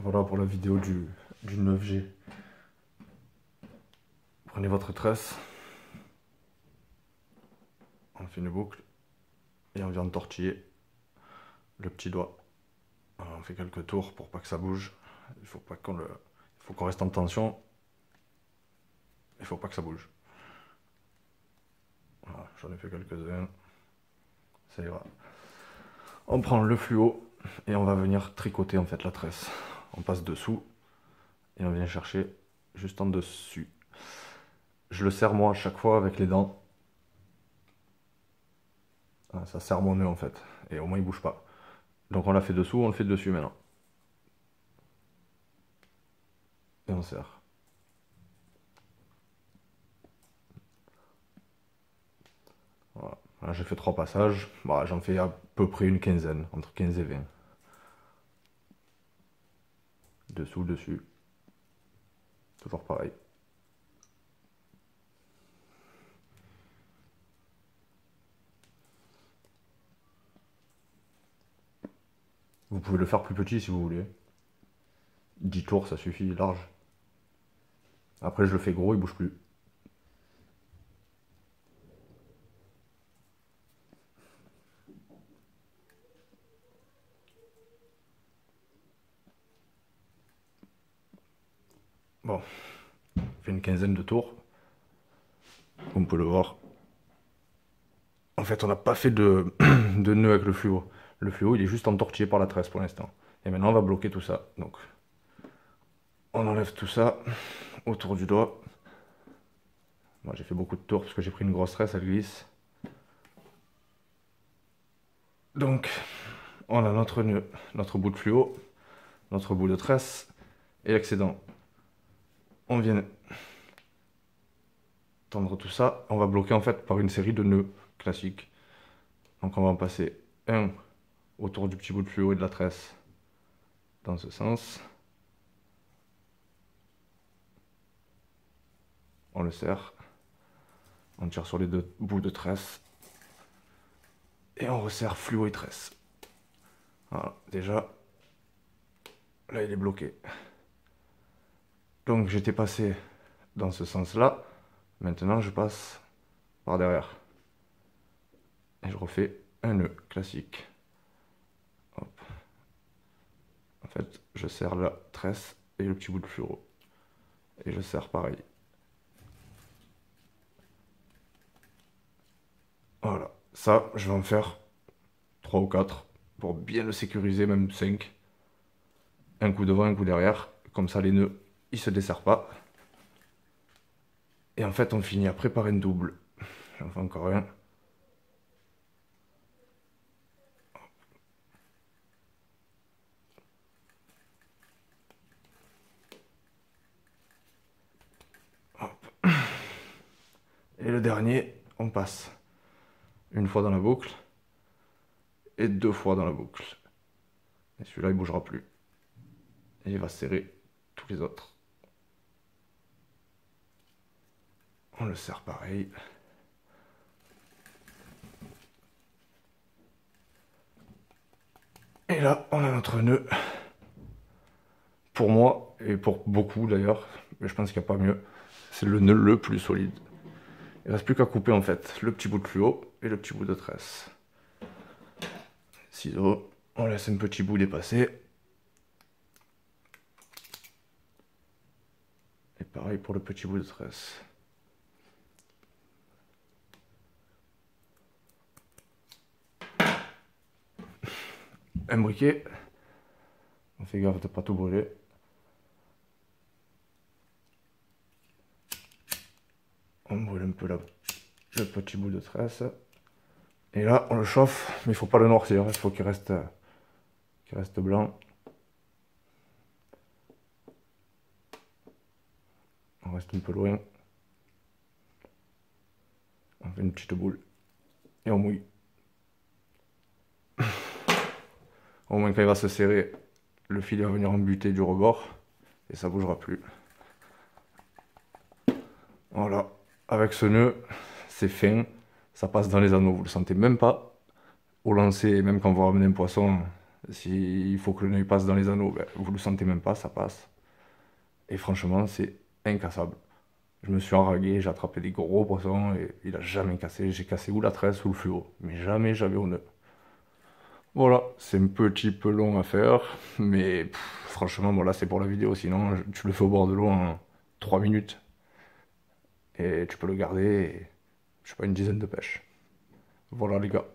Voilà pour la vidéo du 9G. Prenez votre tresse, on fait une boucle et on vient tortiller le petit doigt. Alors, on fait quelques tours pour pas que ça bouge. Il faut pas qu'on le, il faut qu'on reste en tension. Il faut pas que ça bouge. Voilà, j'en ai fait quelques-uns. Ça ira. On prend le fluo et on va venir tricoter en fait la tresse. On passe dessous et on vient chercher juste en dessus. Je le serre moi à chaque fois avec les dents. Ah, ça serre mon nœud en fait. Et au moins il bouge pas. Donc on l'a fait dessous, on le fait dessus maintenant. Et on serre. Voilà. Voilà, j'ai fait 3 passages. Bah, j'en fais à peu près une quinzaine, entre 15 et 20. Dessous, dessus. Toujours pareil. Vous pouvez le faire plus petit si vous voulez. 10 tours, ça suffit, large. Après, je le fais gros, il bouge plus. Bon, on fait une quinzaine de tours. Comme vous pouvez le voir. En fait, on n'a pas fait de, de nœud avec le fluo. Le fluo, il est juste entortillé par la tresse pour l'instant. Et maintenant, on va bloquer tout ça. Donc, on enlève tout ça autour du doigt. Moi, j'ai fait beaucoup de tours parce que j'ai pris une grosse tresse, elle glisse. Donc, on a notre nœud, notre bout de fluo, notre bout de tresse et l'excédent. On vient tendre tout ça. On va bloquer en fait par une série de nœuds classiques. Donc, on va en passer un autour du petit bout de fluo et de la tresse dans ce sens. On le serre. On tire sur les deux bouts de tresse. Et on resserre fluo et tresse. Voilà, déjà, là il est bloqué. Donc j'étais passé dans ce sens-là. Maintenant je passe par derrière. Et je refais un nœud classique. Hop. En fait, je serre la tresse et le petit bout de fluo. Et je serre pareil. Voilà. Ça, je vais en faire 3 ou 4 pour bien le sécuriser, même 5. Un coup devant, un coup derrière. Comme ça, les nœuds, ils se desserrent pas. Et en fait, on finit après par une double. J'en fais encore un. Hop. Et le dernier, on passe une fois dans la boucle et 2 fois dans la boucle. Et celui-là, il bougera plus. Et il va serrer tous les autres. On le serre pareil. Et là, on a notre nœud. Pour moi, et pour beaucoup d'ailleurs, mais je pense qu'il n'y a pas mieux, c'est le nœud le plus solide. Il ne reste plus qu'à couper en fait le petit bout de fluo et le petit bout de tresse. Ciseaux, on laisse un petit bout dépasser. Et pareil pour le petit bout de tresse. Un briquet. On fait gaffe de ne pas tout brûler. On brûle un peu là, le petit bout de tresse. Et là, on le chauffe, mais il faut pas le noircir, il faut qu'il reste blanc. On reste un peu loin. On fait une petite boule. Et on mouille. Au moins quand il va se serrer, le fil va venir en butée du rebord. Et ça bougera plus. Voilà. Avec ce nœud, c'est fin. Ça passe dans les anneaux. Vous le sentez même pas. Au lancer, même quand vous ramenez un poisson, S'il faut que le nœud passe dans les anneaux, ben, vous le sentez même pas, ça passe. Et franchement, c'est incassable. Je me suis enragué, j'ai attrapé des gros poissons et il a jamais cassé. J'ai cassé ou la tresse ou le fluo, mais jamais j'avais au nœud. Voilà, c'est un petit peu long à faire, mais franchement, bon là c'est pour la vidéo, sinon tu le fais au bord de l'eau en 3 minutes et tu peux le garder, je sais pas, une dizaine de pêches. Voilà les gars.